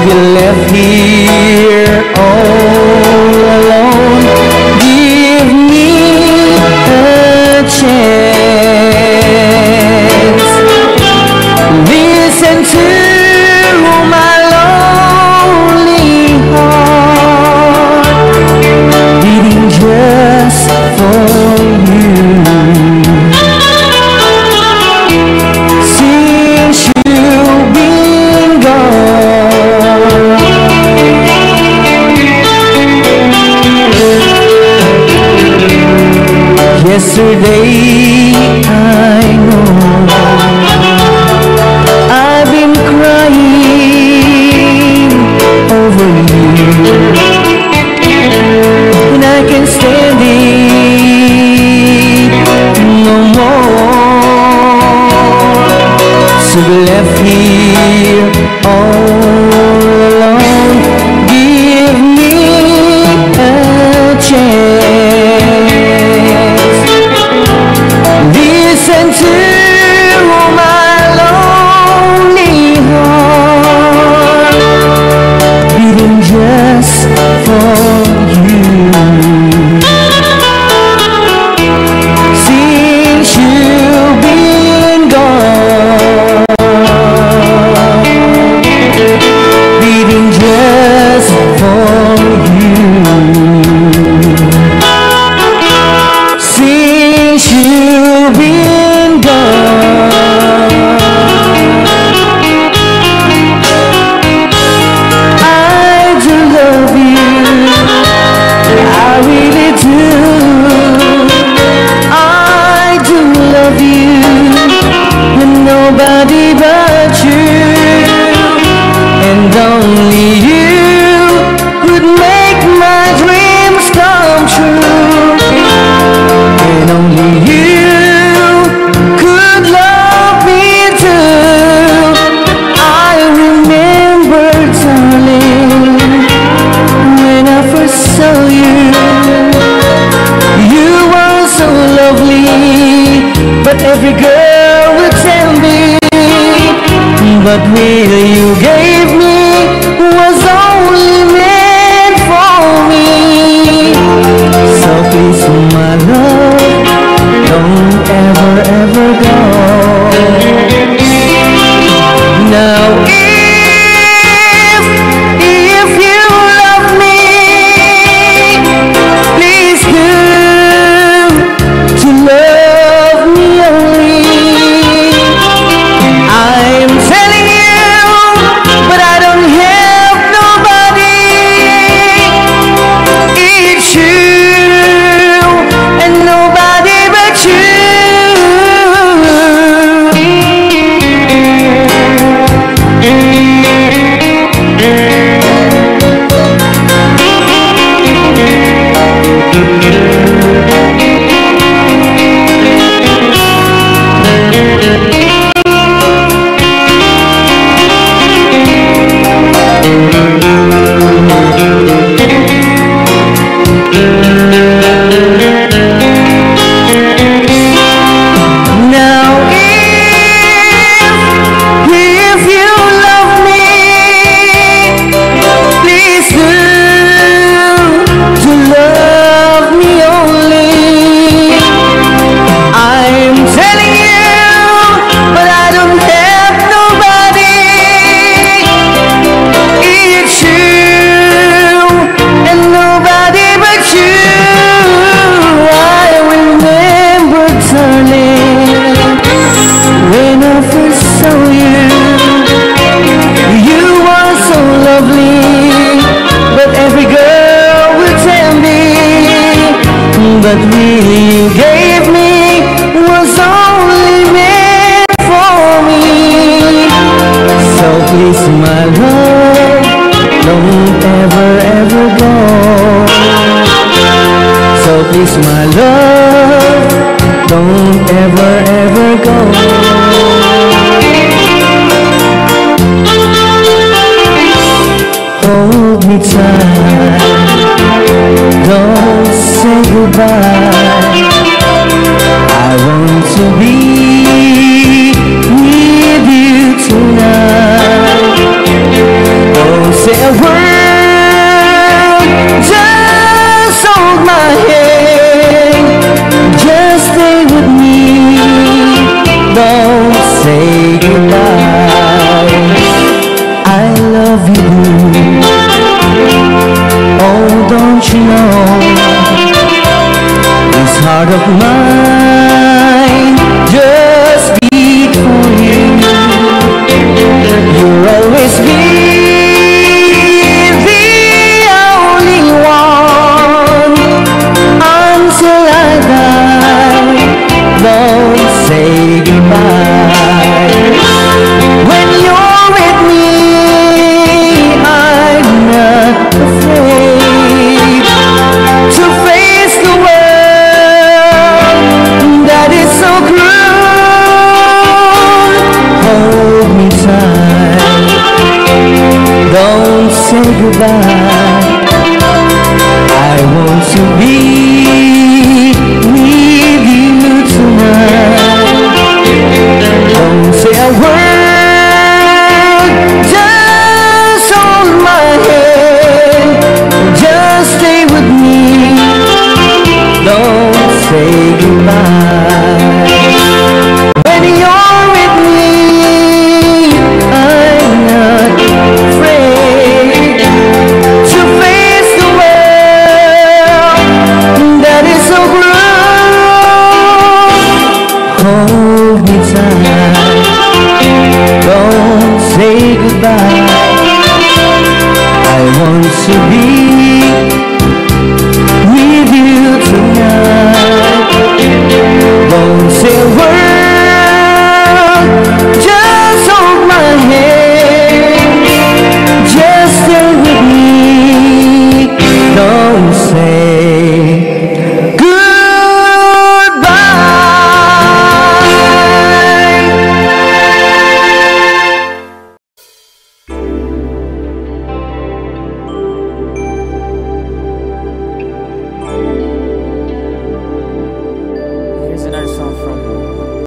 be left here all alone. Give me a chance. Listen to my lonely heart beating just for you. Since you've been gone, yesterday I know I've been crying over you, and I can't stand it no more. So be left here all alone. Give me a chance. Listen to my lonely heart beating just for you. Since you've been gone, beating just for you. Since you've been gone, I do love you, I really do. I do love you, and nobody but you, and only you could make my dreams come true, and only you could love me too. I remember, darling, when I first saw you, you were so lovely, but every girl would tell me, but will you gave me was only meant for me. So please, my love, don't ever, ever go. Now if you love me, please do to love me only. I'm telling you, but I don't have nobody. It's you and nobody but you. Now if you love me, please do to love me only. I'm telling you, but I don't have nobody. It's you and nobody but you. I remember, darling, when I first saw you, you were so lovely, but every girl would tell me, but really you gave me was only meant for me. So please, my love, don't ever, ever go. So please, my love, don't ever, ever go. Hold me tight, don't say goodbye. I want to be with you tonight. Oh, you'll always be the only one until I die. Don't say goodbye. When you're with me, I'm not afraid to face the world that is so cruel. Hold me tight, don't say goodbye. I want to be with you tonight. Don't say a word, just hold my hand, just stay with me. Don't say goodbye. When you're with me, I'm not afraid to face the world that is so cruel. Hold me tight, don't say goodbye. I want to be with you tonight. Don't say a word, just hold my hand, just stay with me. Don't say Here's another song from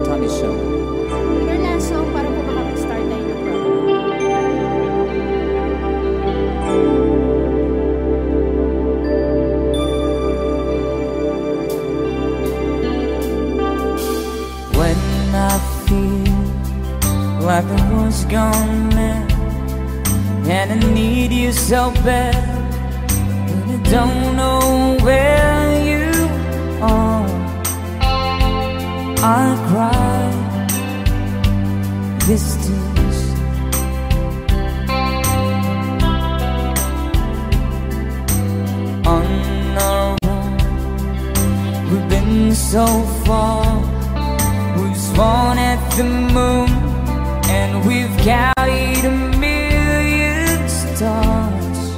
Tony Show. Your last song para po makapag-start tayo ng program. When I feel like the world's gone mad and I need you so bad, and I don't know where you are, I cry these tears. On our own, we've been so far. We've sworn at the moon, and we've carried a million stars.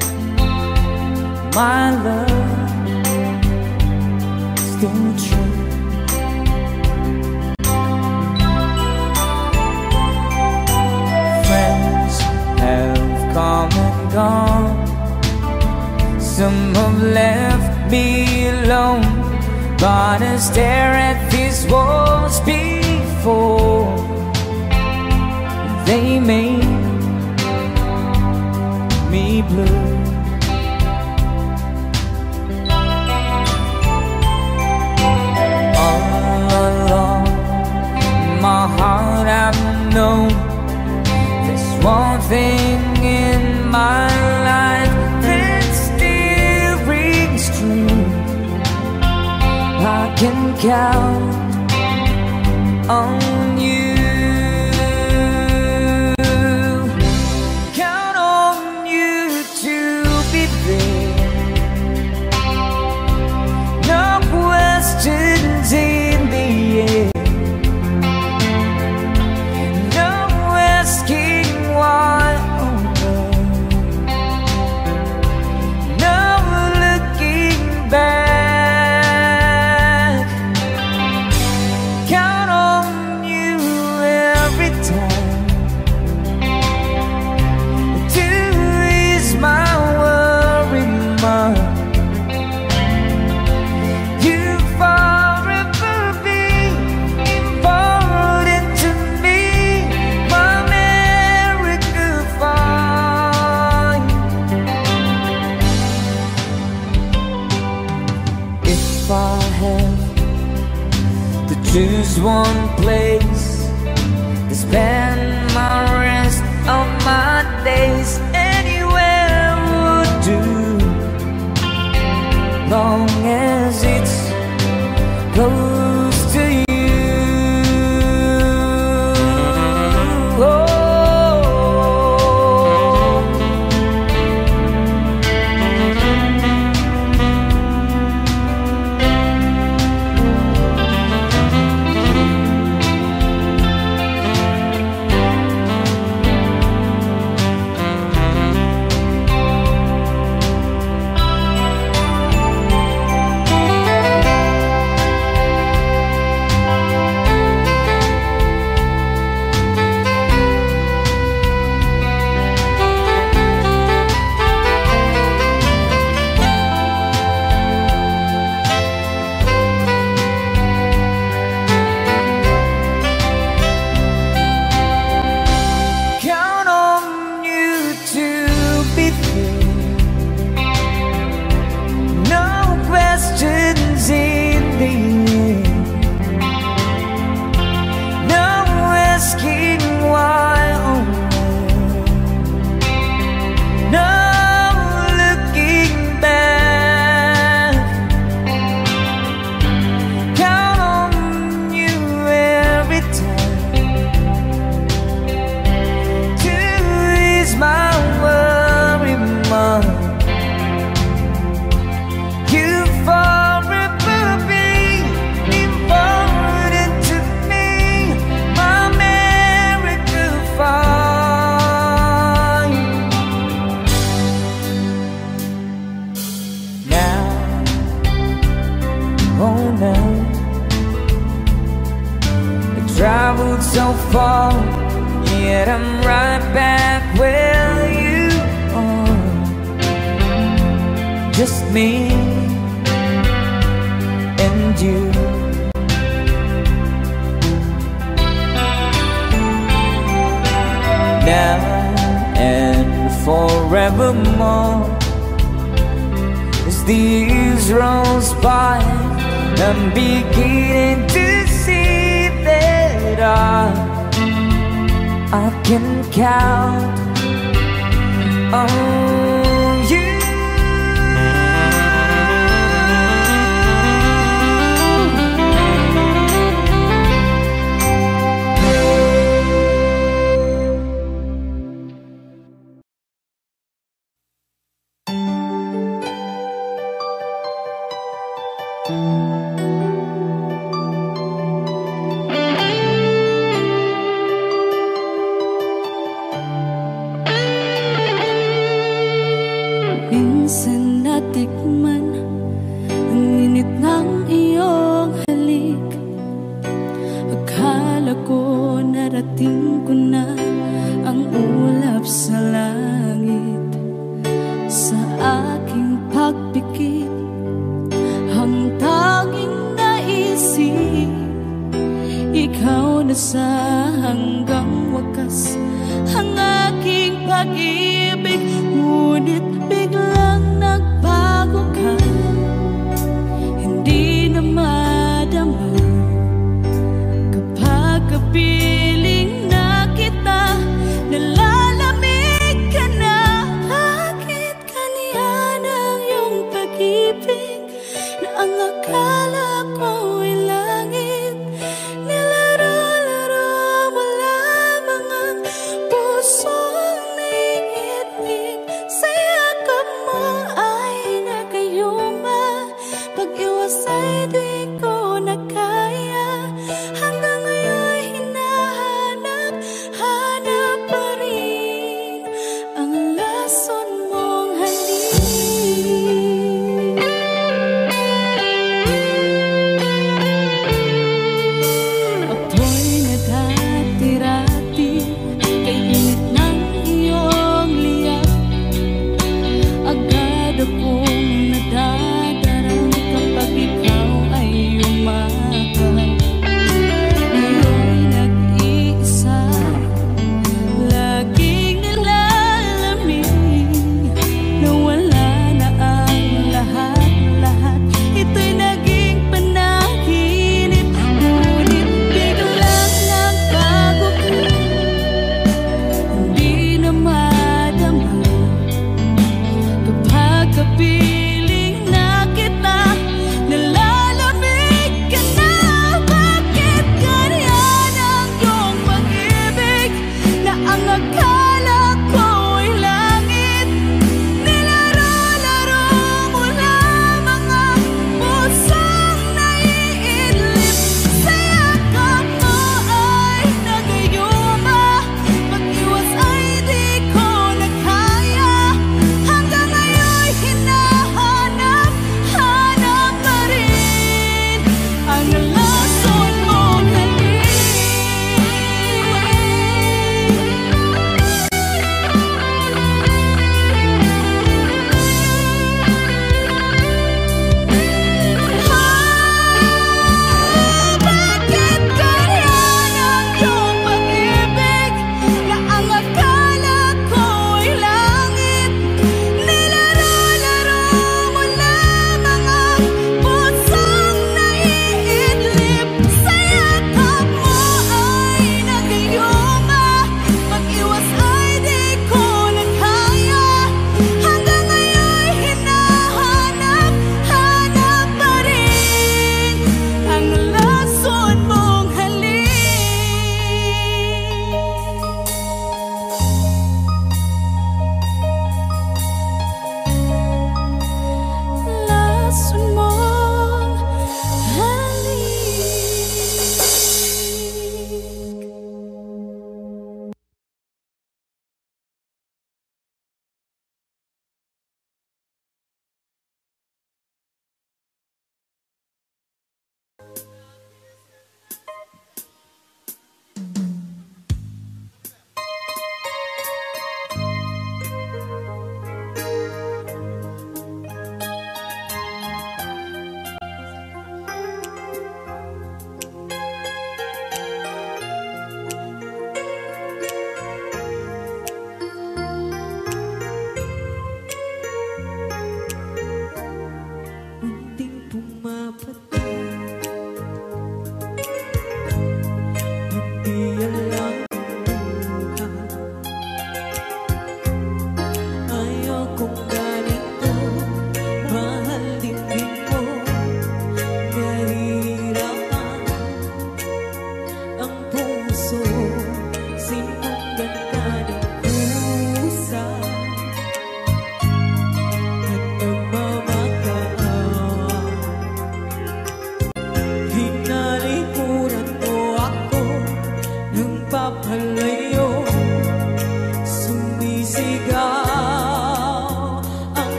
My love, still true. Friends have come and gone. Some have left me alone, but I stare at these walls before they made me blue. All along my heart I've known there's one thing in my life that's still rings true. I can count on you. Count on you to be there. No questions in the air. No asking why. No looking back. Count on you every time to ease my worry mind. You forever be important to me, my America fine. If I have to choose one place to spend my rest of my days, anywhere would do, long as it's close to you. Oh, just me and you. Now and forevermore, as the years rolls by, I'm beginning to see that I can count on you. Minsan natikman ang init ng iyong halik. Akala ko narating ko na ang ulap sa langit. Sa aking pagpikit, ang tanging naisip, ikaw na sa hanggang wakas ang aking pag-ibig. Ngunit biglang nagbago ka, hindi na madama. Kapag kapiling na kita, nalalamig ka na. Bakit kaniyan ang iyong pag-ibig na ang akala ko ay langit? Nilaro-laro mo lamang ang pusong naiibig sa yakap mo.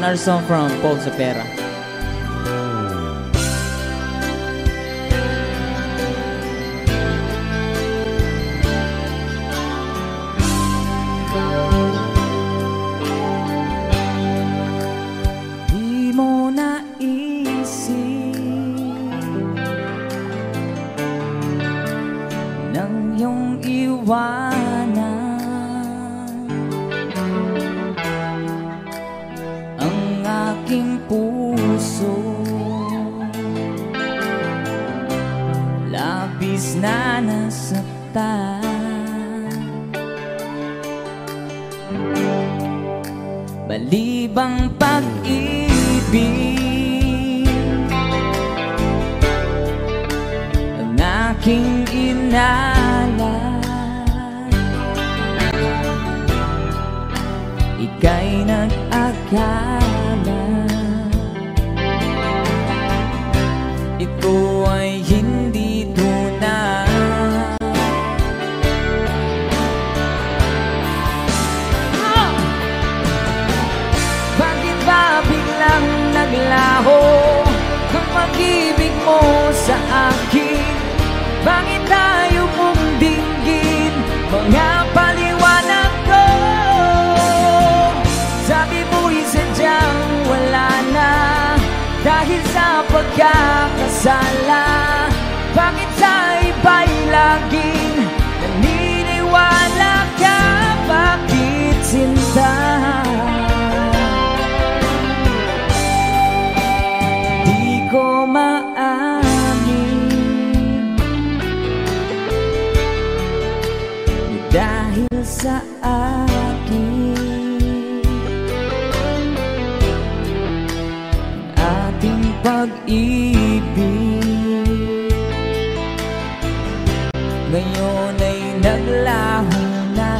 another song from Paul Sapera. Di mo naisip nang iyong iwanan aking puso, labis na nasaktan. Balibang pag-ibig ang aking inalat, ika'y nag-akala ito ay hindi tunay. Bakit ba biglang naglaho ang pag-ibig mo sa akin? Bakit tayo mong dinggin mga paliwanag ko? Sabi mo'y sadyang wala na dahil sa pagkakasala. Bakit sa iba'y laging naniniwala ka? Bakit sinta? Di ko maamin dahil sa akin pag-ibig ngayon ay naglaho na.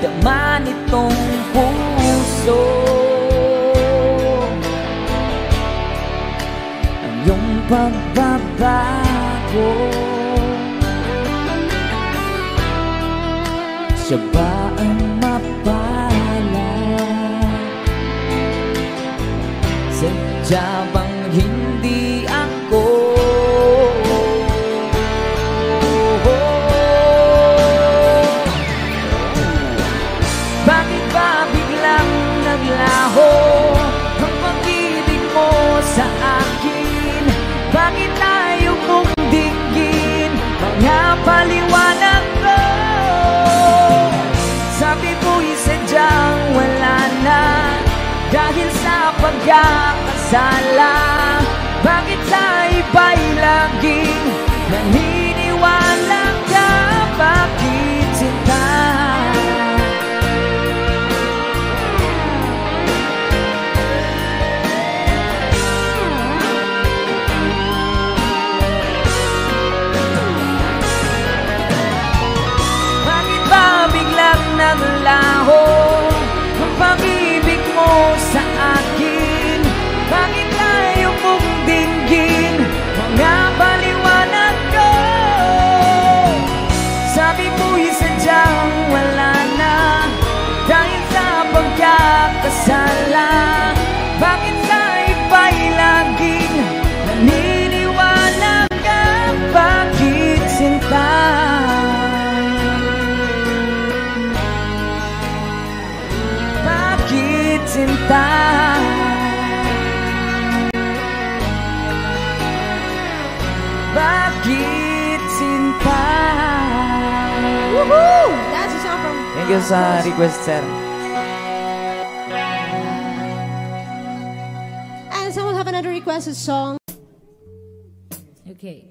Dama nitong puso ang iyong pagbabago. Siya ba ang sadya bang hindi ako? Bakit ba biglang naglaho ang pag-ibig mo sa akin? Bakit tayo mong dinggin mga paliwanag ko? Sabi mo'y sadyang wala na dahil sa pagkakasala. Bakit sa iba'y laging naniniwala ka? Bakit sinta? Bakit ba biglang naglaho ang pag-ibig mo sa akin? Bakit tayo mong dinggin mga paliwanag ko? Sabi mo'y sadyang wala na dahil sa pagkakasala. Bakit sa iba'y laging naniniwala ka? Bakit sinta? Bakit sinta? Bakit sinta? Woohoo! That's a song from... Thank you sa request, sir. And someone have another requested song. Okay.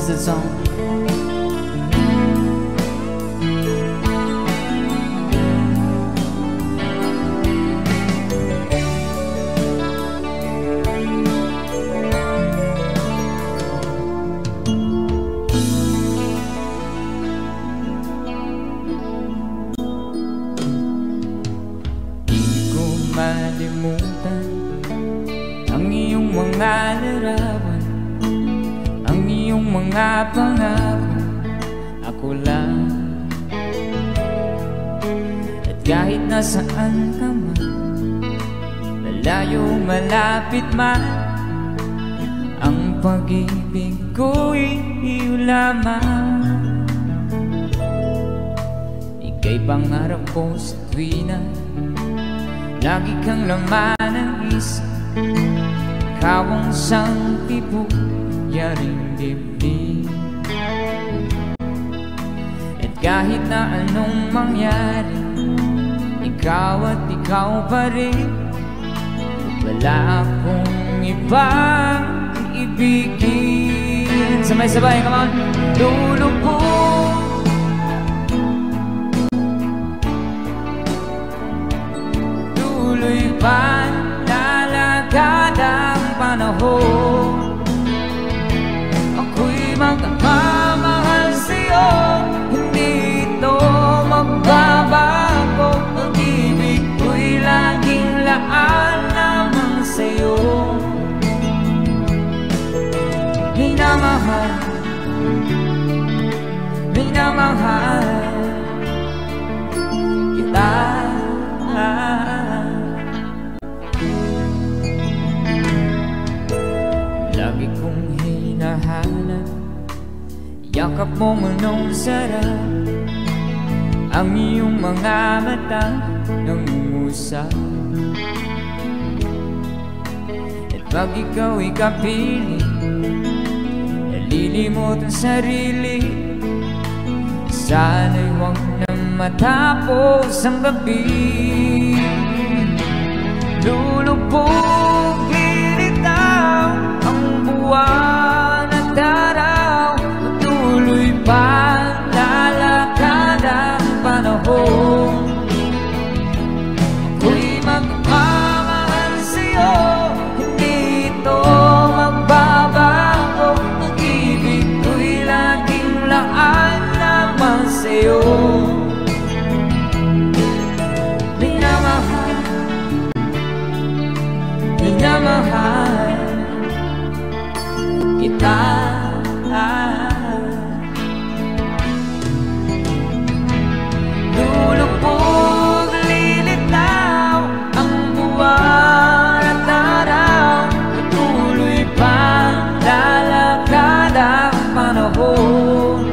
is the song. Malimutan ang iyong mga larawan, ang iyong mga pangako, ako lang. At kahit nasaan ka man, malayo malapit man, ang pag-ibig ko'y iyo lamang. Ika'y pangarap ko sa tuwina, lagi kang laman ng isip, ikaw ang sang tibuyaring dibdib. At kahit na anong mangyari, ikaw at ikaw pa rin. Wala akong ibang iibigin. Sabay-sabay, come on! Lulubog tuloy pa lalagad ang panahon. Ako'y magmamahal sa'yo, hindi ito magbabago. Pag-ibig ko'y laging laan naman sa'yo. Minamahal, minamahal kita. Lagi kong hinahanap yakap mong anong sarap, ang iyong mga mata nangungusap. At pag ikaw'y kapiling, nalilimot ang sarili. Sana'y huwag na matapos ang gabi. Lulubog, lilitaw ang buwan at araw. Tuloy pa lalakad ang panahon. Ako'y magmamahal sa'yo, hindi ito magbabago. Pag-ibig ko'y laging laan naman sa'yo. Minamahal, minamahal kita. Lulubog, lilitaw ang buwan at araw. Patuloy pa lalakad ang panahon.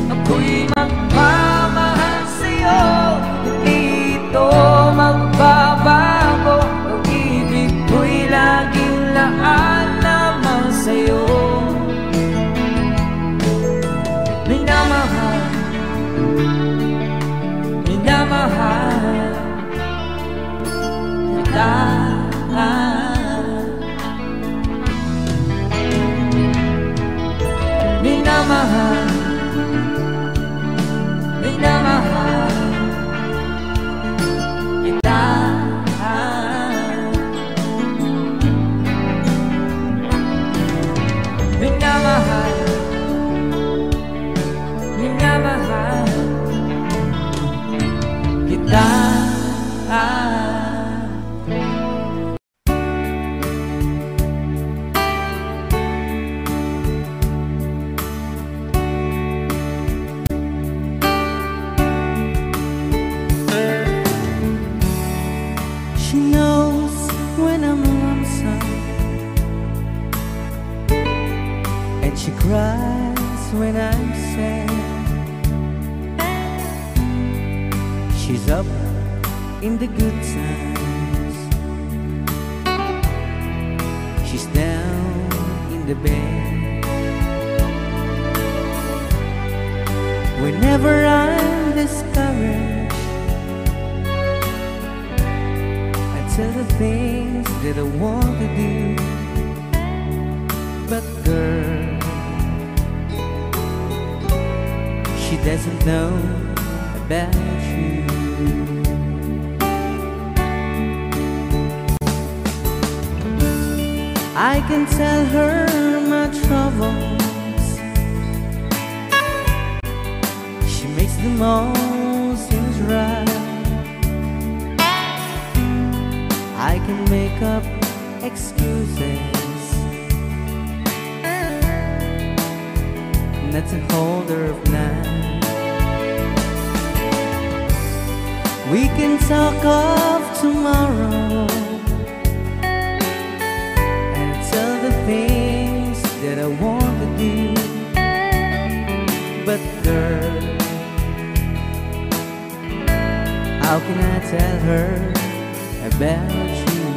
Ako'y magmamahal sa'yo, hindi ito magbabago. Pag-ibig ko'y laging laan naman sa'yo. Minamahal, minamahal kita. Minamahal, minamahal kita. Minamahal, minamahal kita. She knows when I'm lonesome, and she cries when I'm sad. She's up in the good times, she's down in the bed. Whenever I'm discouraged, tell the things that I want to do. But girl, doesn't know about you. I can tell her my troubles. She makes them all seems right. I can make up excuses not to hold her of night. We can talk of tomorrow and tell the things that I want to do. But girl, how can I tell her about you?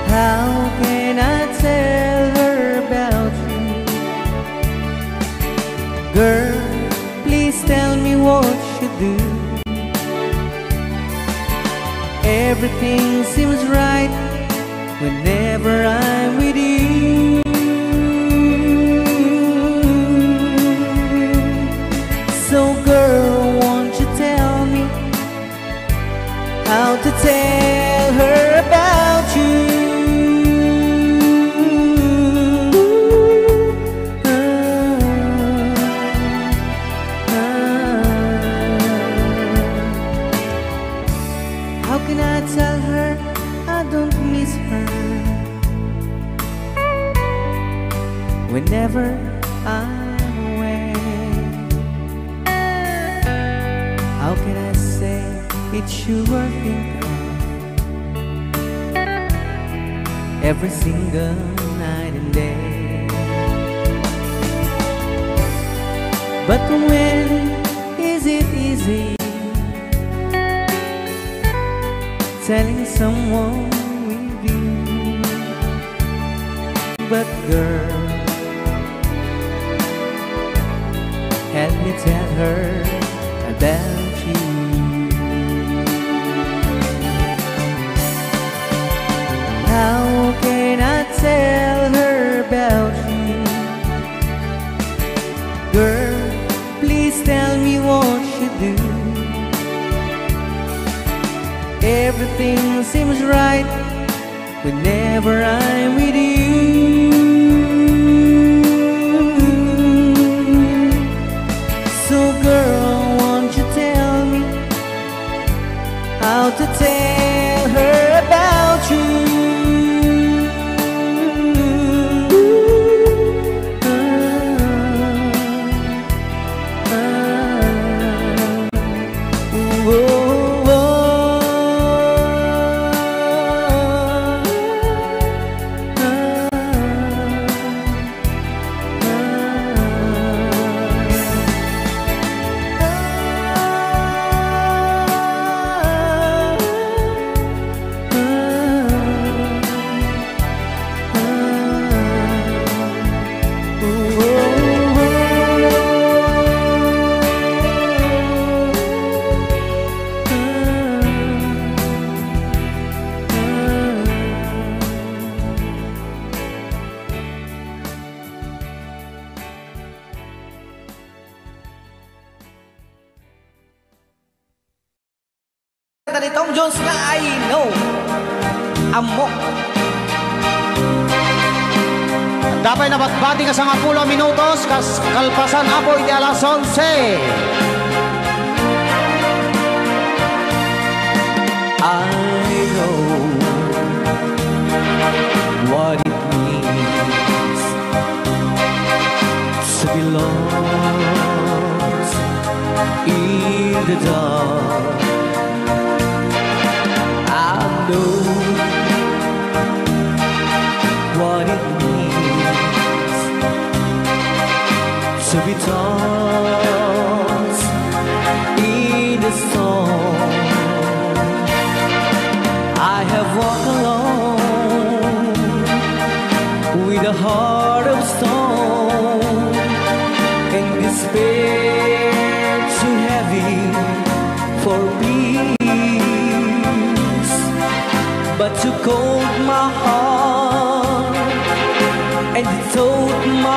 How can I tell her about you? Girl, please tell me what you do. Everything seems right whenever I'm with you. So girl, won't you tell me how to tell her about you? How can I tell her I don't miss her whenever I'm away? How can I say it's you I think of every single night and day? But when is it easy telling someone with you? But girl, help me tell her about you. How can I tell her about you? Girl, please tell me what you do. Everything seems right whenever I'm with you. So girl, won't you tell me how to tell her about you? Ni Tom Jones nga I Know Amok. Dapat nabagbati ka sa mga 10 minutos kalpasan apoy di alas 11. I know what it means to be lost in the dark. I know what it means to be tossed in the storm. I have walked alone with a heart of stone and despair too heavy for peace, but you cold my heart and you told my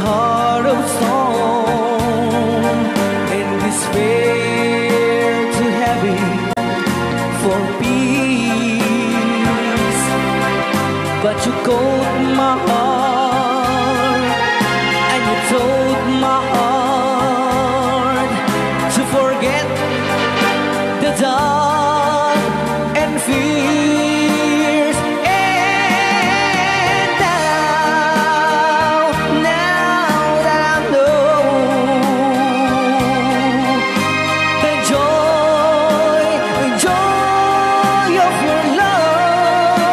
heart of stone and despair too heavy for peace. But you caught my heart and you told my heart to forget the dark and fears. And now that I know the joy of your love,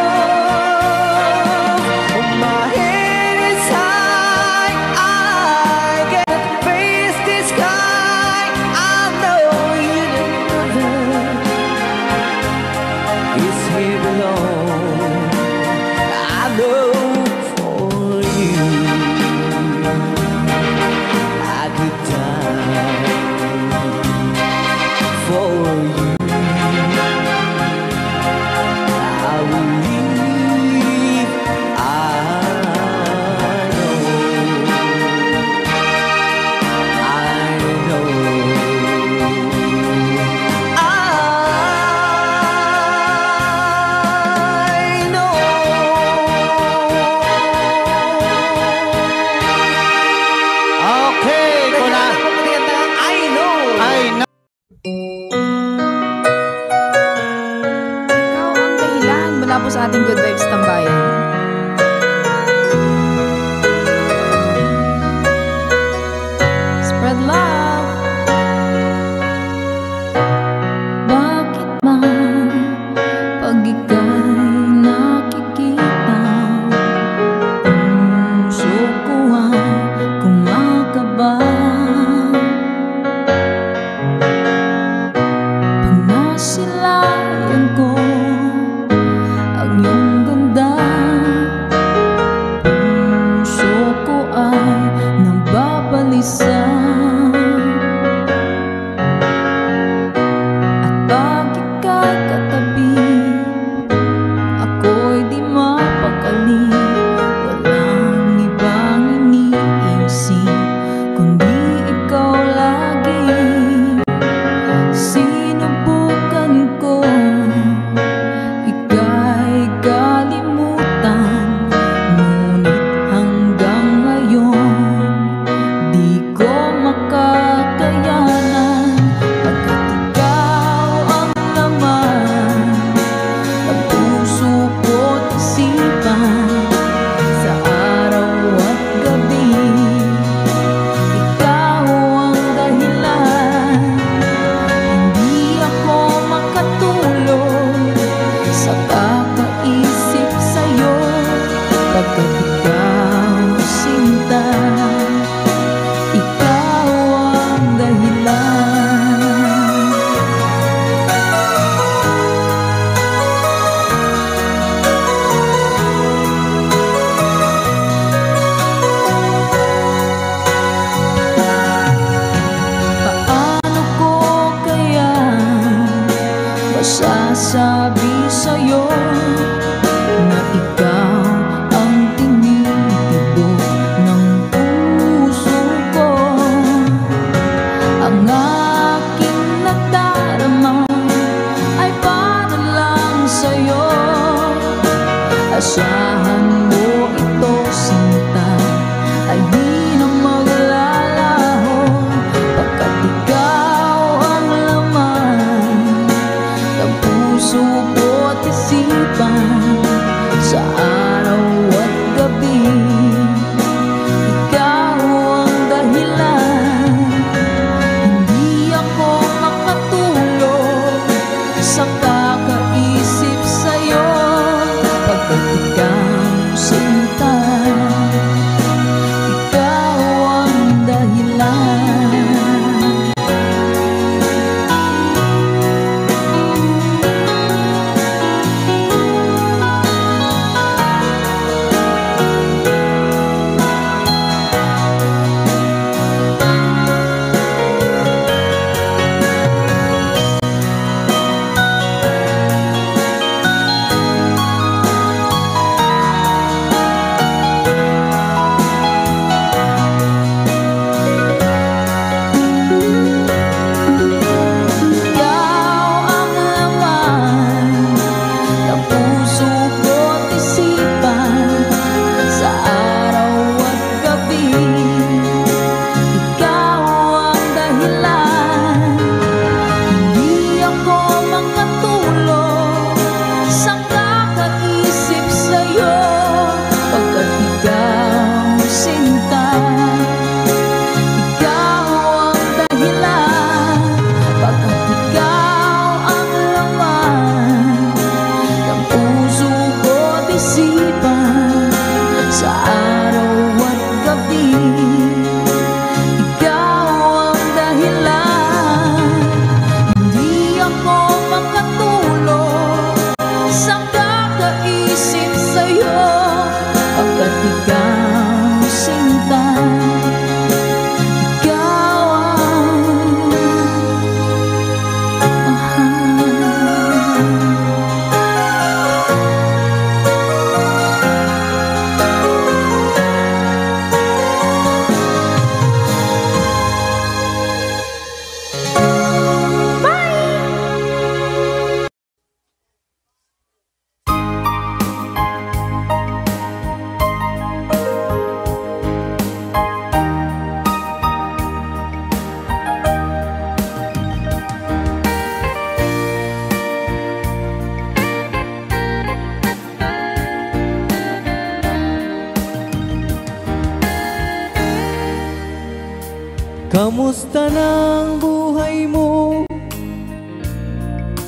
Kamusta ng buhay mo?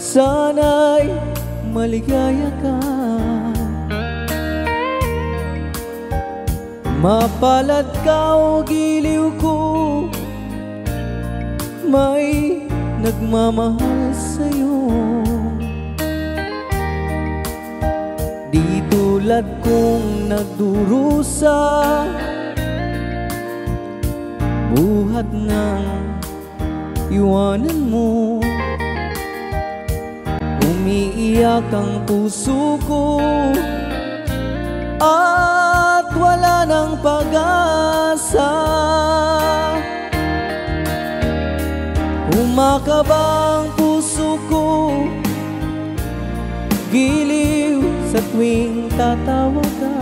Sana'y maligaya ka. Mapalad ka o giliw ko, may nagmamahal sa'yo. Di tulad kong nagdurusa, buhat ng iwanan mo. Umiiyak ang puso ko at wala ng pag-asa. Umakaba ang puso ko, giliw sa tuwing tatawag ka.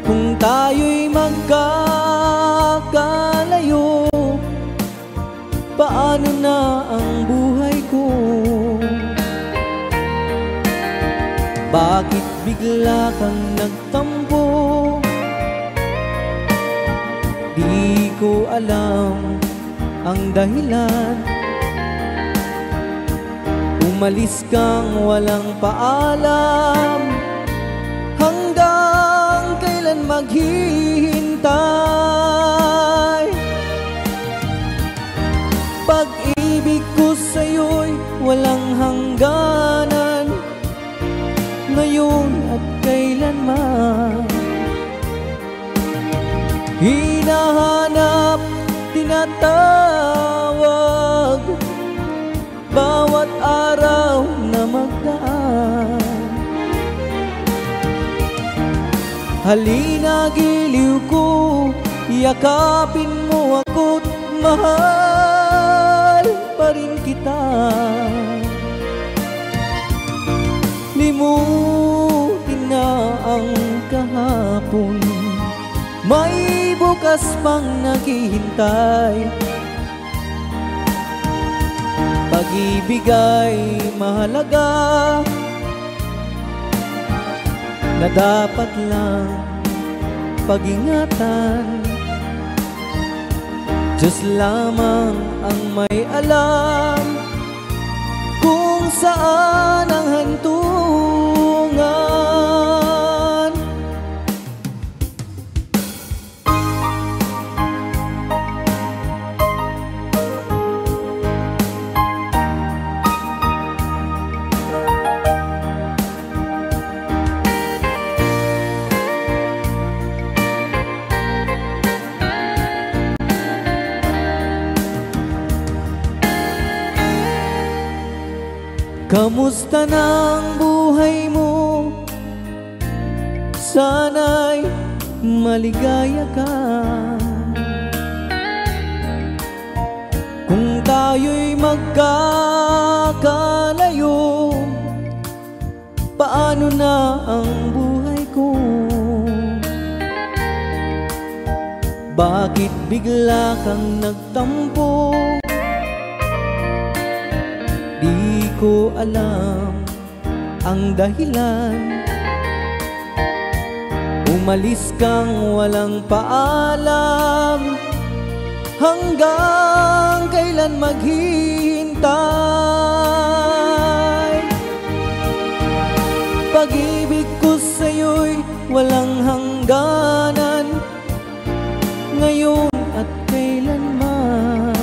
Kung tayo'y magkakalayo, paano na ang buhay ko? Bakit bigla kang nagtampo? Di ko alam ang dahilan. Umalis kang walang paalam, hanggang kailan maghihintay? Pag-ibig ko sa'yo'y walang hangganan, ngayon at kailanman. Hinahanap, tinatawag, bawat araw na magdaan. Halina giliw ko, yakapin mo ako't mahal pa rin kita. Limutin na ang kahapon, may bukas pang naghihintay. Pag-ibig ay mahalaga, na dapat lang pag-ingatan. Diyos lamang ang may alam kung saan ang hantungan. Kamusta ng buhay mo? Sana'y maligaya ka. Kung tayo'y magkakalayo, paano na ang buhay ko? Bakit bigla kang nagtampo? Di ko alam ang dahilan. Umalis kang walang paalam, hanggang kailan maghihintay? Pag-ibig ko sa'yo'y walang hangganan, ngayon at kailanman.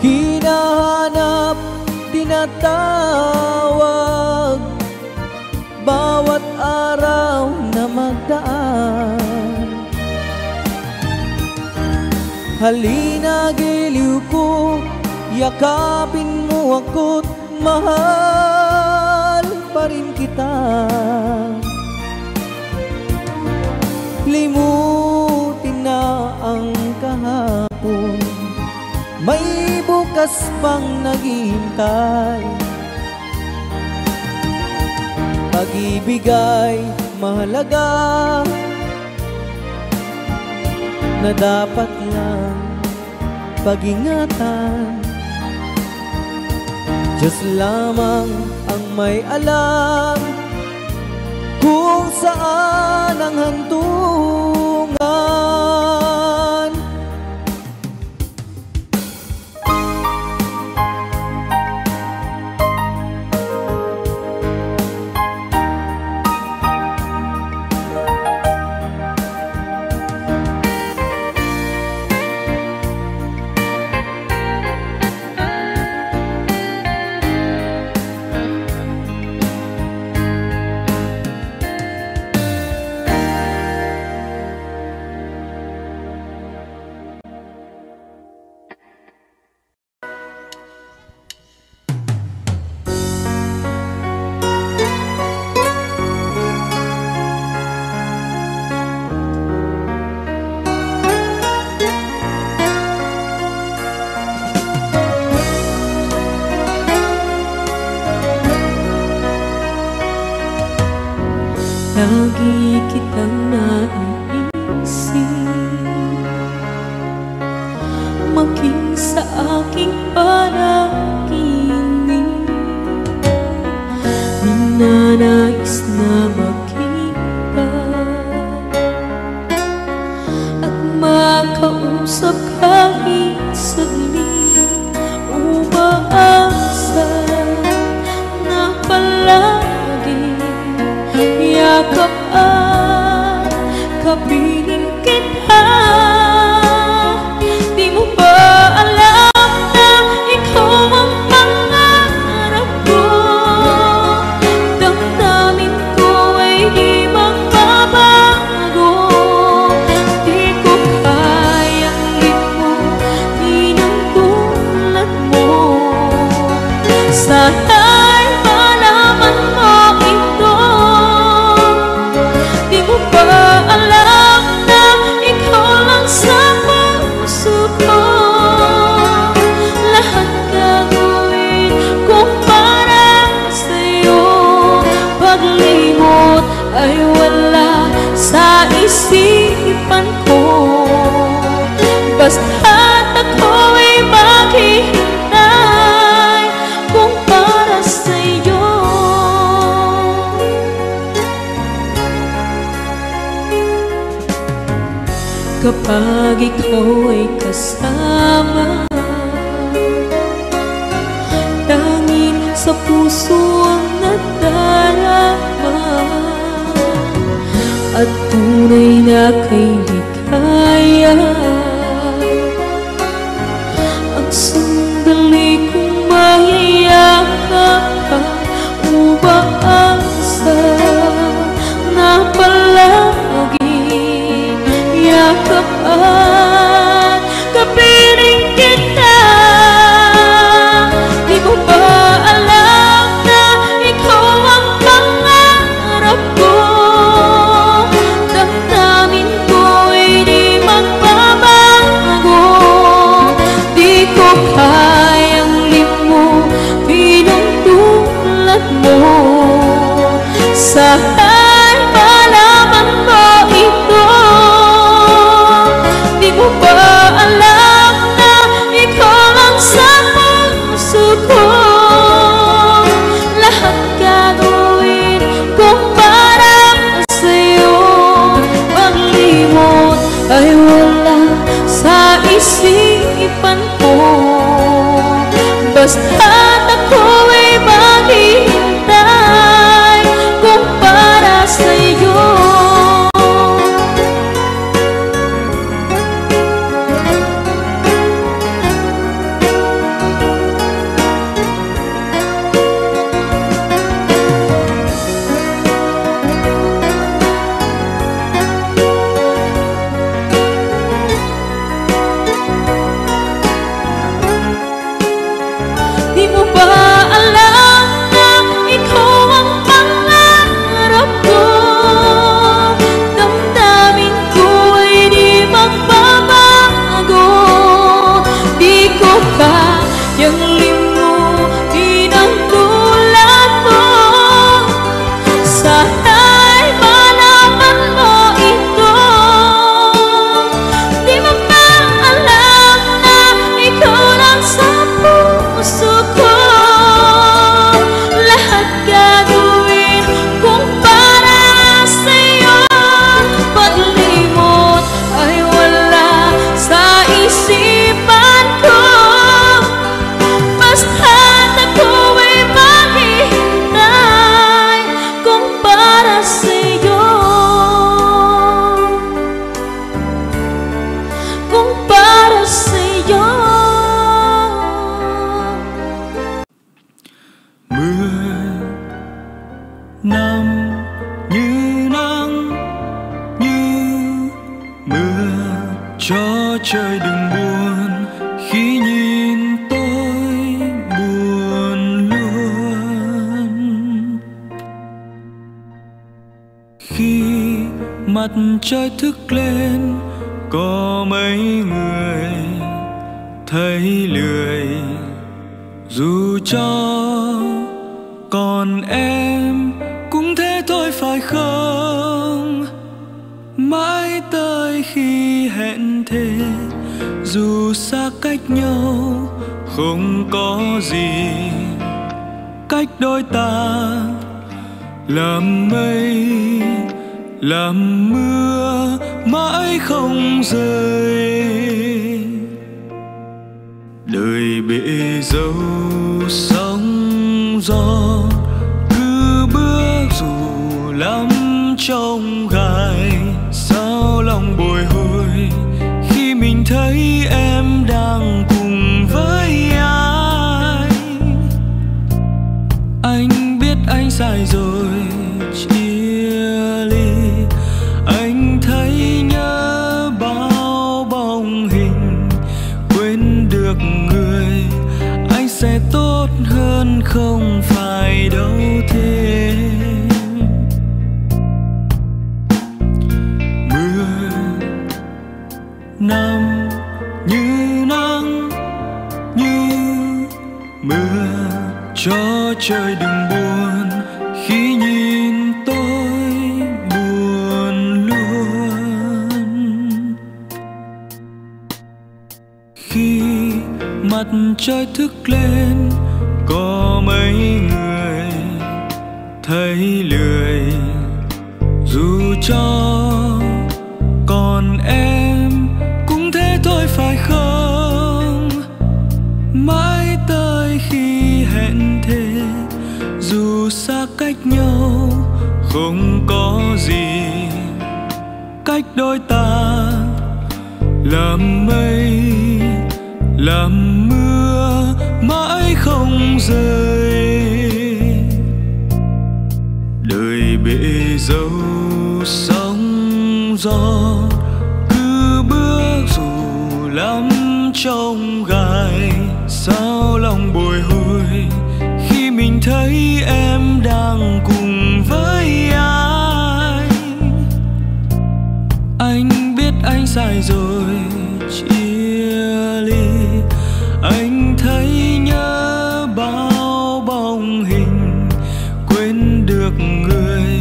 Hinahanap, tinatawag, bawat araw na magdaan. Halina giliw ko, yakapin mo ako't mahal pa rin kita. Limutin na ang kahapon, may bukas pang naghihintay. Pag-ibig ay mahalaga, na dapat lang pag-ingatan. Diyos lamang ang may alam kung saan ang hantungan. lagi kitang naiisip, maging sa aking panaginip. Ninanais na makita at makausap kahit saglit. Umaasa na palagi yakap at kapiling kita. Di mo ba alam na ikaw ang pangarap ko? Damdamin ko ay di magbabago. Di ko kayang limutin ang tulad mo. Sana'y malaman mo ito. Di mo ba alam na ikaw lang sa puso ko? Lahat gagawin ko para sa'yo. Paglimot ay wala sa isipan ko. Basta't ako'y maghihintay kung para sa'yo. Kapag ikaw ay kasama, tanging sa puso ang nadarama, at tunay na kay ligaya. Ang sandali kong mayayakap ka, umaasa na palagi yakap at kapiling kita. Di mo ba alam na ikaw ang pangarap ko? Damdamin ko ay di magbabago. Di ko kayang limutin ang tulad mo. Sana'y malaman mo ito. Di mo ba alam na ikaw lang sa puso ko? Lahat gagawin ko para sa'yo. Paglimot ay wala sa isipan ko. Basta't ako'y maghihintay kung para sa'yo. Di mo ba alam na ikaw ang pangarap ko? Damdamin ko ay di magbabago. Di ko kayang limutin ang tulad mo. Sana'y malaman mo ito. Di mo ba alam na ikaw lang sa puso ko? Lahat gagawin kung para sa'yo. Paglimot ay wala sa isipan ko. Basta't ako'y maghihintay kung para sa'yo. Kung para sa'yo. Mưa năm như nắng, như mưa cho trời đừng buồn khi nhìn tôi buồn luôn. Khi mặt trời thức lên có mấy người thấy lười, dù cho còn em cũng thế thôi phải không? Mãi tới khi hẹn thề, dù xa cách nhau không có gì cách đôi ta. Làm mây làm mưa mãi không rơi, đời bể dâu sóng gió cứ bước dù lắm trong gai. Sao lòng bồi hồi khi mình thấy em đang cùng với ai? Anh biết anh sai rồi chia ly, anh thấy nhớ bao bóng hình. Quên được người anh sẽ tốt hơn không phải đâu thế. Mưa nằm như nắng như mưa, cho trời đừng buồn khi nhìn tôi buồn luôn. Khi mặt trời thức lên có mấy người thấy lười, dù cho còn em cũng thế thôi phải không? Mãi tới khi hẹn thề, dù xa cách nhau không có gì cách đôi ta. Làm mây làm mưa mãi không rơi, đời bể dâu sóng gió cứ bước dù lắm trong gai. Sao lòng bồi hồi khi mình thấy em đang cùng với ai? Anh biết anh sai rồi chia ly, anh thấy nhớ bao bóng hình. Quên được người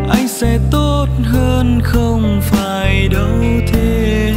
anh sẽ tốt hơn không phải đâu thế.